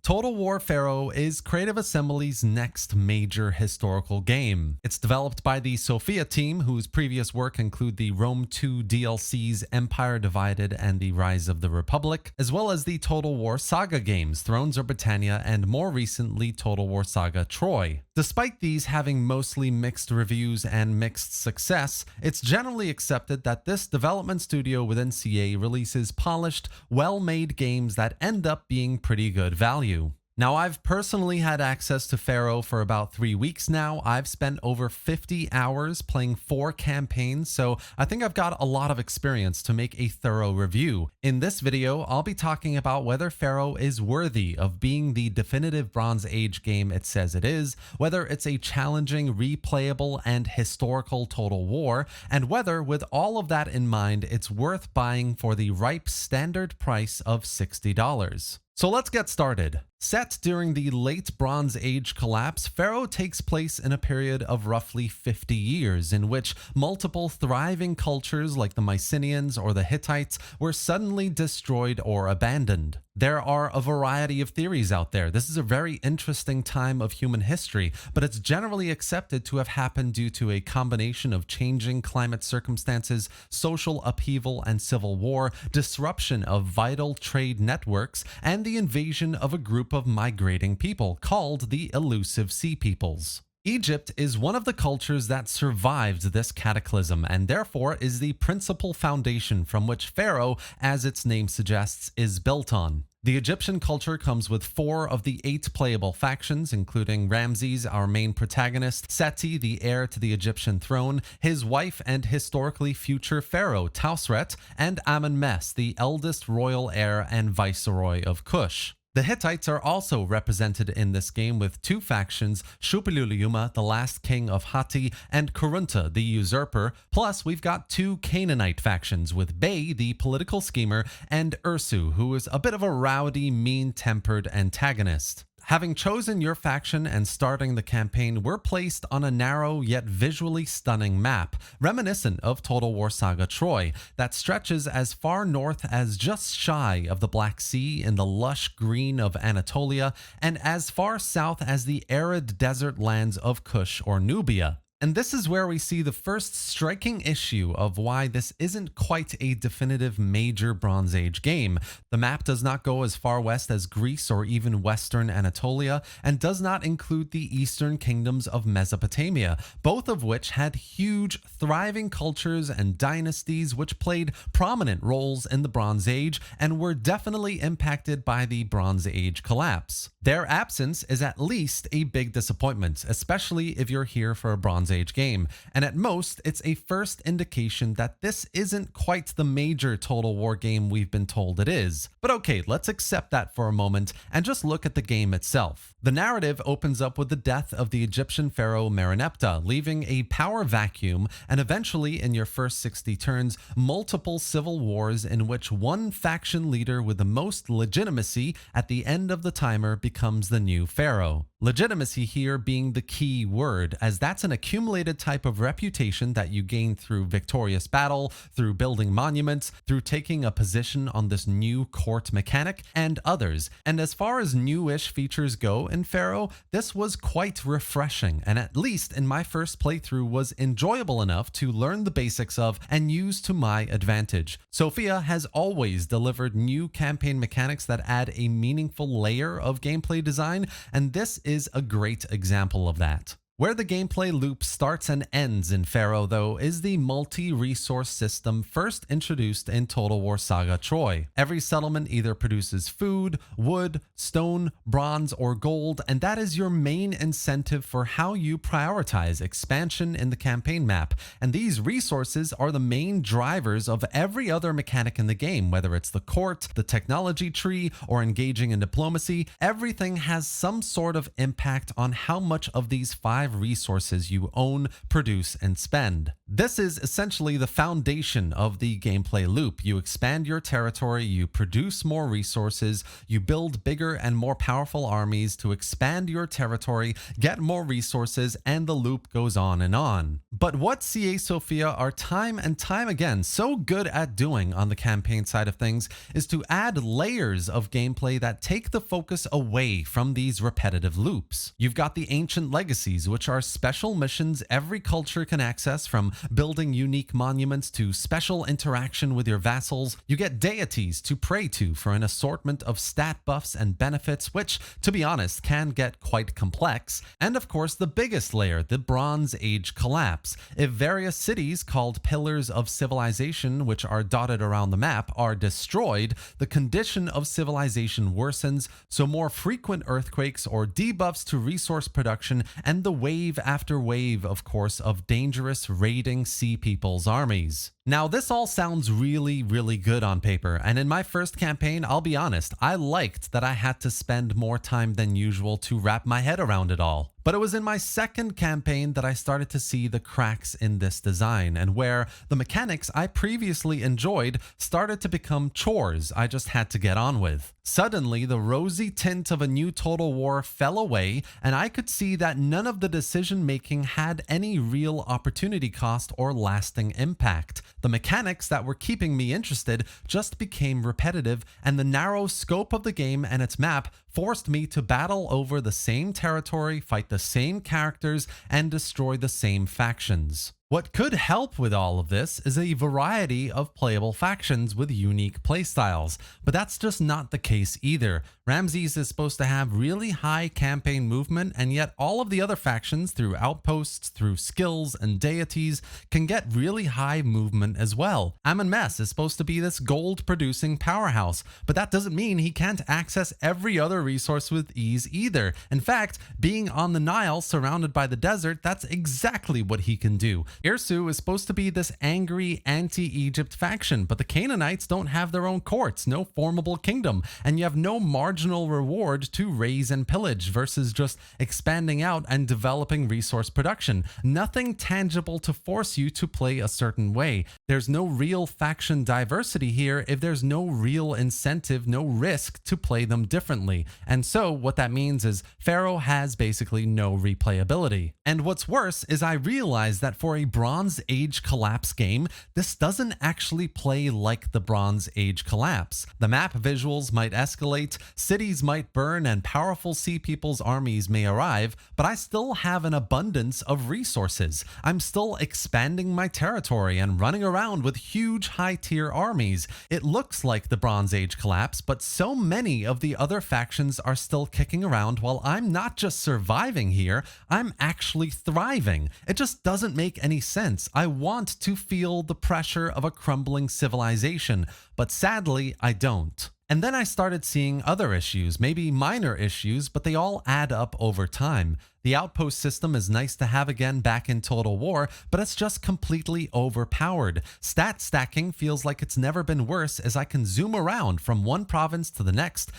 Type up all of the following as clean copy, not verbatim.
Total War Pharaoh is Creative Assembly's next major historical game. It's developed by the Sofia team, whose previous work include the Rome 2 DLCs Empire Divided and the Rise of the Republic, as well as the Total War Saga games Thrones of Britannia and more recently Total War Saga Troy. Despite these having mostly mixed reviews and mixed success, it's generally accepted that this development studio within CA releases polished, well-made games that end up being pretty good value. Now, I've personally had access to Pharaoh for about 3 weeks now. I've spent over 50 hours playing 4 campaigns, so I think I've got a lot of experience to make a thorough review. In this video, I'll be talking about whether Pharaoh is worthy of being the definitive Bronze Age game it says it is, whether it's a challenging, replayable, and historical Total War, and whether, with all of that in mind, it's worth buying for the ripe standard price of $60. So let's get started. Set during the late Bronze Age collapse, Pharaoh takes place in a period of roughly 50 years in which multiple thriving cultures like the Mycenaeans or the Hittites were suddenly destroyed or abandoned. There are a variety of theories out there. This is a very interesting time of human history, but it's generally accepted to have happened due to a combination of changing climate circumstances, social upheaval and civil war, disruption of vital trade networks, and the invasion of a group of migrating people called the elusive Sea Peoples. Egypt is one of the cultures that survived this cataclysm and therefore is the principal foundation from which Pharaoh, as its name suggests, is built on. The Egyptian culture comes with 4 of the 8 playable factions, including Ramses, our main protagonist, Seti, the heir to the Egyptian throne, his wife and historically future pharaoh Tausret, and Amenmess, the eldest royal heir and viceroy of Kush. The Hittites are also represented in this game with 2 factions, Shupiluluima, the last king of Hatti, and Kurunta, the usurper, plus we've got 2 Canaanite factions with Bey, the political schemer, and Ursu, who is a bit of a rowdy, mean-tempered antagonist. Having chosen your faction and starting the campaign, we're placed on a narrow yet visually stunning map, reminiscent of Total War Saga Troy, that stretches as far north as just shy of the Black Sea in the lush green of Anatolia, and as far south as the arid desert lands of Kush or Nubia. And this is where we see the first striking issue of why this isn't quite a definitive major Bronze Age game. The map does not go as far west as Greece or even western Anatolia, and does not include the eastern kingdoms of Mesopotamia, both of which had huge, thriving cultures and dynasties which played prominent roles in the Bronze Age and were definitely impacted by the Bronze Age collapse. Their absence is at least a big disappointment, especially if you're here for a Bronze Age game, and at most it's a first indication that this isn't quite the major Total War game we've been told it is. But okay, let's accept that for a moment and just look at the game itself. The narrative opens up with the death of the Egyptian pharaoh Mereneptah, leaving a power vacuum, and eventually in your first 60 turns, multiple civil wars in which one faction leader with the most legitimacy at the end of the timer becomes the new pharaoh. Legitimacy here being the key word, as that's an accumulated type of reputation that you gain through victorious battle, through building monuments, through taking a position on this new court mechanic, and others. And as far as newish features go in Pharaoh, this was quite refreshing, and at least in my first playthrough was enjoyable enough to learn the basics of and use to my advantage. Sofia has always delivered new campaign mechanics that add a meaningful layer of gameplay design, and this is a great example of that. Where the gameplay loop starts and ends in Pharaoh, though, is the multi-resource system first introduced in Total War Saga Troy. Every settlement either produces food, wood, stone, bronze, or gold, and that is your main incentive for how you prioritize expansion in the campaign map. And these resources are the main drivers of every other mechanic in the game, whether it's the court, the technology tree, or engaging in diplomacy. Everything has some sort of impact on how much of these 5 5 resources you own, produce, and spend. This is essentially the foundation of the gameplay loop. You expand your territory, you produce more resources, you build bigger and more powerful armies to expand your territory, get more resources, and the loop goes on and on. But what CA Sofia are time and time again so good at doing on the campaign side of things is to add layers of gameplay that take the focus away from these repetitive loops. You've got the Ancient Legacies, which are special missions every culture can access, from building unique monuments to special interaction with your vassals. You get deities to pray to for an assortment of stat buffs and benefits, which, to be honest, can get quite complex. And of course, the biggest layer, the Bronze Age collapse. If various cities called pillars of civilization, which are dotted around the map, are destroyed, the condition of civilization worsens, so more frequent earthquakes or debuffs to resource production, and the wave after wave, of course, of dangerous raiding sea people's armies. Now, this all sounds really good on paper, and in my first campaign, I'll be honest, I liked that I had to spend more time than usual to wrap my head around it all. But it was in my second campaign that I started to see the cracks in this design, and where the mechanics I previously enjoyed started to become chores I just had to get on with. Suddenly, the rosy tint of a new Total War fell away, and I could see that none of the decision making had any real opportunity cost or lasting impact. The mechanics that were keeping me interested just became repetitive, and the narrow scope of the game and its map forced me to battle over the same territory, fight the same characters, and destroy the same factions. What could help with all of this is a variety of playable factions with unique playstyles, but that's just not the case either. Ramses is supposed to have really high campaign movement, and yet all of the other factions, through outposts, through skills, and deities, can get really high movement as well. Amun-Mes is supposed to be this gold-producing powerhouse, but that doesn't mean he can't access every other resource with ease either. In fact, being on the Nile surrounded by the desert, that's exactly what he can do. Irsu is supposed to be this angry anti-Egypt faction, but the Canaanites don't have their own courts, no formable kingdom, and you have no marginal reward to raise and pillage versus just expanding out and developing resource production. Nothing tangible to force you to play a certain way. There's no real faction diversity here if there's no real incentive, no risk to play them differently. And so what that means is Pharaoh has basically no replayability. And what's worse is I realized that for a Bronze Age collapse game, this doesn't actually play like the Bronze Age collapse. The map visuals might escalate, cities might burn, and powerful sea people's armies may arrive, but I still have an abundance of resources. I'm still expanding my territory and running around with huge high-tier armies. It looks like the Bronze Age collapse, but so many of the other factions are still kicking around while I'm not just surviving here, I'm actually thriving. It just doesn't make any sense. I want to feel the pressure of a crumbling civilization, but sadly, I don't. And then I started seeing other issues, maybe minor issues, but they all add up over time. The outpost system is nice to have again back in Total War, but it's just completely overpowered. Stat stacking feels like it's never been worse, as I can zoom around from one province to the next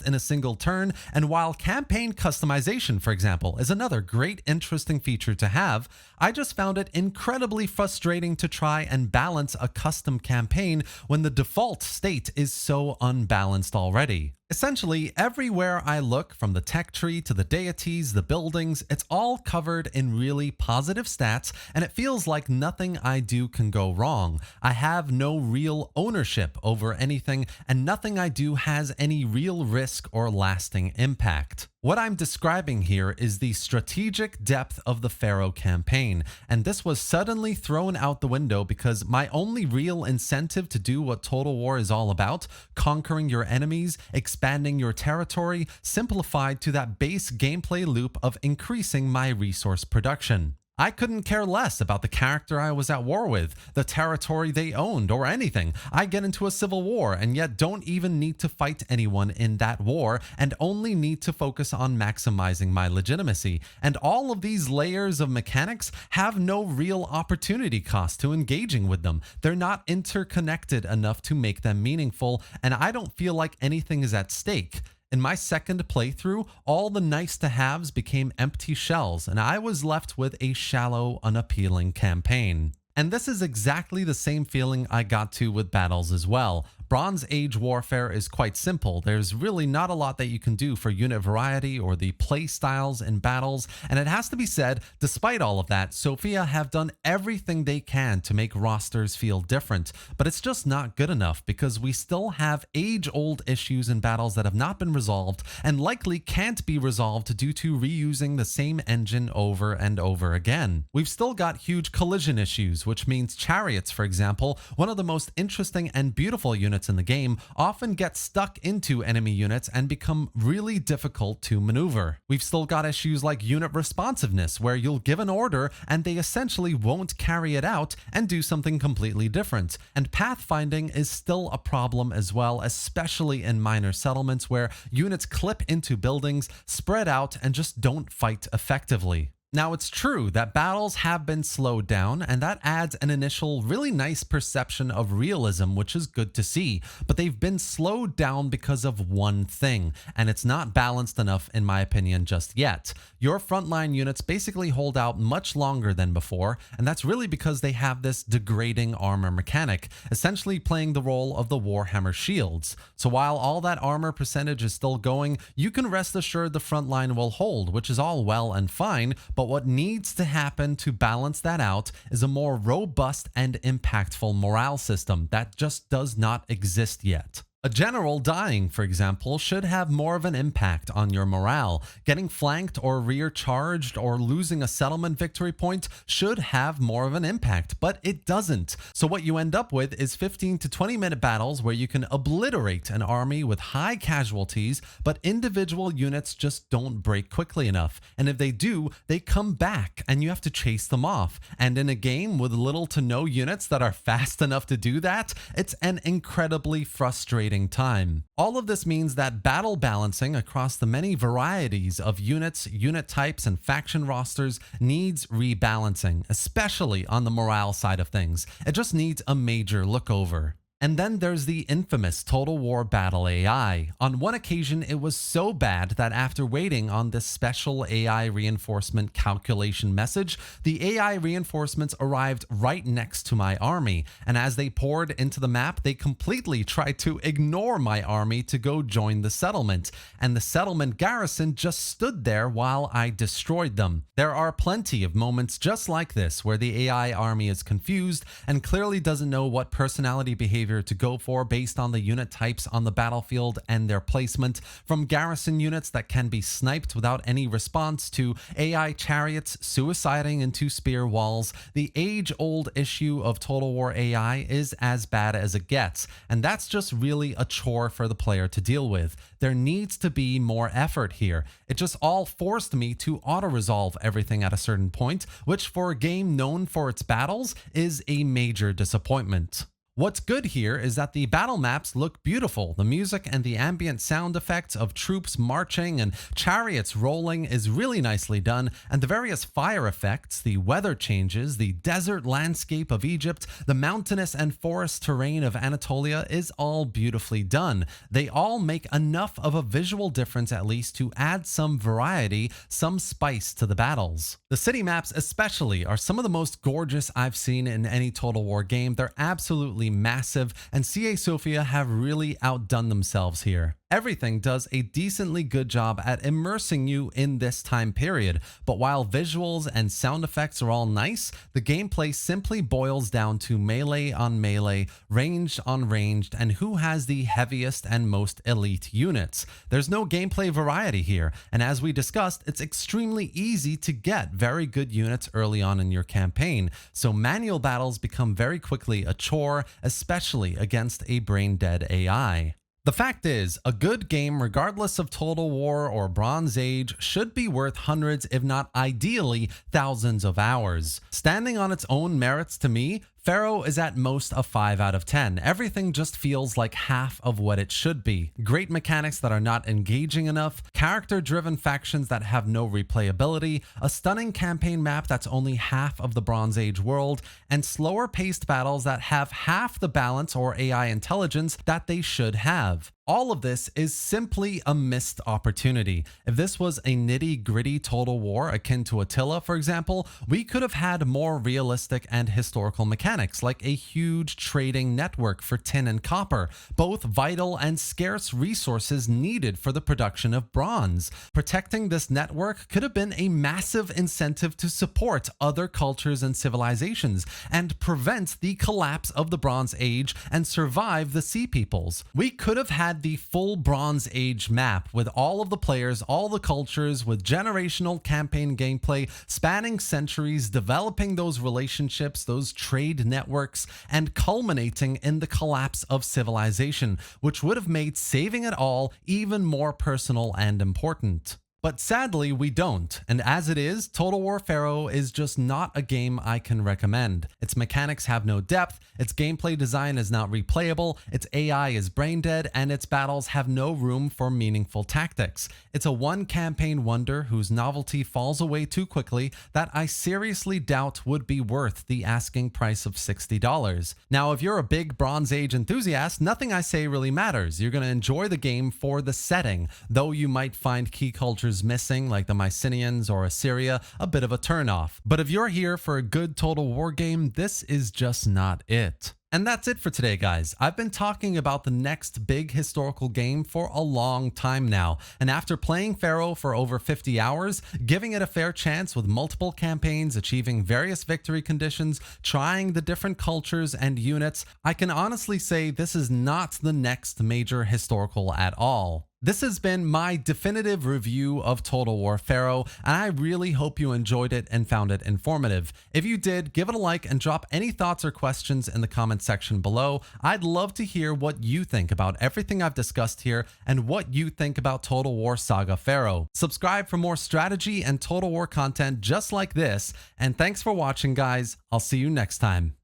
in a single turn, and while campaign customization, for example, is another great interesting feature to have, I just found it incredibly frustrating to try and balance a custom campaign when the default state is so unbalanced already. Essentially, everywhere I look, from the tech tree to the deities, the buildings, it's all covered in really positive stats, and it feels like nothing I do can go wrong. I have no real ownership over anything, and nothing I do has any real risk or lasting impact. What I'm describing here is the strategic depth of the Pharaoh campaign, and this was suddenly thrown out the window because my only real incentive to do what Total War is all about, conquering your enemies, expanding your territory, simplified to that base gameplay loop of increasing my resource production. I couldn't care less about the character I was at war with, the territory they owned, or anything. I get into a civil war and yet don't even need to fight anyone in that war and only need to focus on maximizing my legitimacy. And all of these layers of mechanics have no real opportunity cost to engaging with them. They're not interconnected enough to make them meaningful, and I don't feel like anything is at stake. In my second playthrough, all the nice to haves became empty shells, and I was left with a shallow, unappealing campaign. And this is exactly the same feeling I got to with battles as well. Bronze Age warfare is quite simple. There's really not a lot that you can do for unit variety or the play styles in battles, and it has to be said, despite all of that, Sofia have done everything they can to make rosters feel different, but it's just not good enough because we still have age-old issues in battles that have not been resolved and likely can't be resolved due to reusing the same engine over and over again. We've still got huge collision issues, which means chariots, for example, one of the most interesting and beautiful units in the game, often get stuck into enemy units and become really difficult to maneuver. We've still got issues like unit responsiveness, where you'll give an order and they essentially won't carry it out and do something completely different. And pathfinding is still a problem as well, especially in minor settlements where units clip into buildings, spread out, and just don't fight effectively. Now, it's true that battles have been slowed down, and that adds an initial really nice perception of realism, which is good to see, but they've been slowed down because of one thing, and it's not balanced enough in my opinion just yet. Your frontline units basically hold out much longer than before, and that's really because they have this degrading armor mechanic, essentially playing the role of the Warhammer shields. So while all that armor percentage is still going, you can rest assured the frontline will hold, which is all well and fine, but what needs to happen to balance that out is a more robust and impactful morale system that just does not exist yet. A general dying, for example, should have more of an impact on your morale. Getting flanked or rear charged or losing a settlement victory point should have more of an impact, but it doesn't. So what you end up with is 15 to 20 minute battles where you can obliterate an army with high casualties, but individual units just don't break quickly enough. And if they do, they come back and you have to chase them off. And in a game with little to no units that are fast enough to do that, it's an incredibly frustrating time. All of this means that battle balancing across the many varieties of units, unit types, and faction rosters needs rebalancing, especially on the morale side of things. It just needs a major look over. And then there's the infamous Total War Battle AI. On one occasion, it was so bad that after waiting on this special AI reinforcement calculation message, the AI reinforcements arrived right next to my army. And as they poured into the map, they completely tried to ignore my army to go join the settlement. And the settlement garrison just stood there while I destroyed them. There are plenty of moments just like this where the AI army is confused and clearly doesn't know what personality behavior to go for based on the unit types on the battlefield and their placement, from garrison units that can be sniped without any response to AI chariots suiciding into spear walls. The age-old issue of Total War AI is as bad as it gets, and that's just really a chore for the player to deal with. There needs to be more effort here. It just all forced me to auto-resolve everything at a certain point, which for a game known for its battles is a major disappointment. What's good here is that the battle maps look beautiful. The music and the ambient sound effects of troops marching and chariots rolling is really nicely done, and the various fire effects, the weather changes, the desert landscape of Egypt, the mountainous and forest terrain of Anatolia is all beautifully done. They all make enough of a visual difference at least to add some variety, some spice to the battles. The city maps especially are some of the most gorgeous I've seen in any Total War game. They're absolutely massive, and CA Sofia have really outdone themselves here. Everything does a decently good job at immersing you in this time period, but while visuals and sound effects are all nice, the gameplay simply boils down to melee on melee, ranged on ranged, and who has the heaviest and most elite units. There's no gameplay variety here, and as we discussed, it's extremely easy to get very good units early on in your campaign, so manual battles become very quickly a chore, especially against a brain-dead AI. The fact is, a good game, regardless of Total War or Bronze Age, should be worth hundreds, if not ideally thousands of hours. Standing on its own merits to me, Pharaoh is at most a 5 out of 10. Everything just feels like half of what it should be. Great mechanics that are not engaging enough, character-driven factions that have no replayability, a stunning campaign map that's only half of the Bronze Age world, and slower-paced battles that have half the balance or AI intelligence that they should have. All of this is simply a missed opportunity. If this was a nitty-gritty Total War akin to Attila, for example, we could have had more realistic and historical mechanics, like a huge trading network for tin and copper, both vital and scarce resources needed for the production of bronze. Protecting this network could have been a massive incentive to support other cultures and civilizations, and prevent the collapse of the Bronze Age and survive the Sea Peoples. We could have had the full Bronze Age map with all of the players, all the cultures, with generational campaign gameplay spanning centuries, developing those relationships, those trade networks, and culminating in the collapse of civilization, which would have made saving it all even more personal and important. But sadly, we don't, and as it is, Total War Pharaoh is just not a game I can recommend. Its mechanics have no depth, its gameplay design is not replayable, its AI is brain dead, and its battles have no room for meaningful tactics. It's a one-campaign wonder whose novelty falls away too quickly that I seriously doubt would be worth the asking price of $60. Now, if you're a big Bronze Age enthusiast, nothing I say really matters. You're going to enjoy the game for the setting, though you might find key cultures missing, like the Mycenaeans or Assyria, a bit of a turnoff. But if you're here for a good Total War game, this is just not it. And that's it for today, guys. I've been talking about the next big historical game for a long time now, and after playing Pharaoh for over 50 hours, giving it a fair chance with multiple campaigns, achieving various victory conditions, trying the different cultures and units, I can honestly say this is not the next major historical at all. This has been my definitive review of Total War Pharaoh, and I really hope you enjoyed it and found it informative. If you did, give it a like and drop any thoughts or questions in the comment section below. I'd love to hear what you think about everything I've discussed here and what you think about Total War Saga Pharaoh. Subscribe for more strategy and Total War content just like this, and thanks for watching, guys. I'll see you next time.